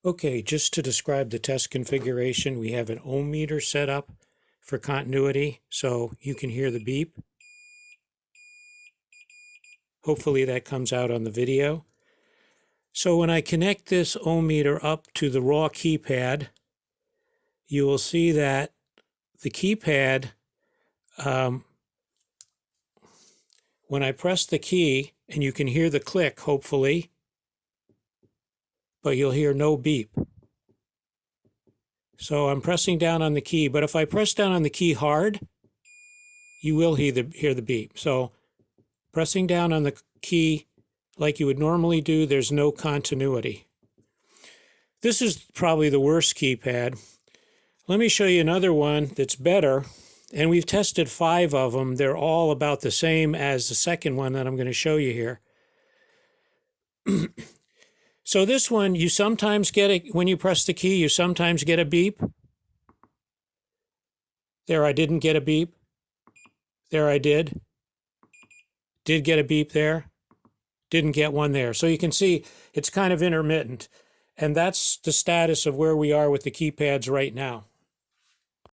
Okay, just to describe the test configuration, we have an ohm meter set up for continuity, so you can hear the beep. Hopefully that comes out on the video. So when I connect this ohm meter up to the raw keypad, you will see that the keypad, when I press the key, and you can hear the click, hopefully, but you'll hear no beep. So I'm pressing down on the key, but if I press down on the key hard, you will hear the beep. So pressing down on the key like you would normally do, there's no continuity. This is probably the worst keypad. Let me show you another one that's better, and we've tested 5 of them. They're all about the same as the second one that I'm going to show you here. So this one, you sometimes get it when you press the key, you sometimes get a beep. There, I didn't get a beep. There, I did. Did get a beep there. Didn't get one there. So you can see it's kind of intermittent. And that's the status of where we are with the keypads right now.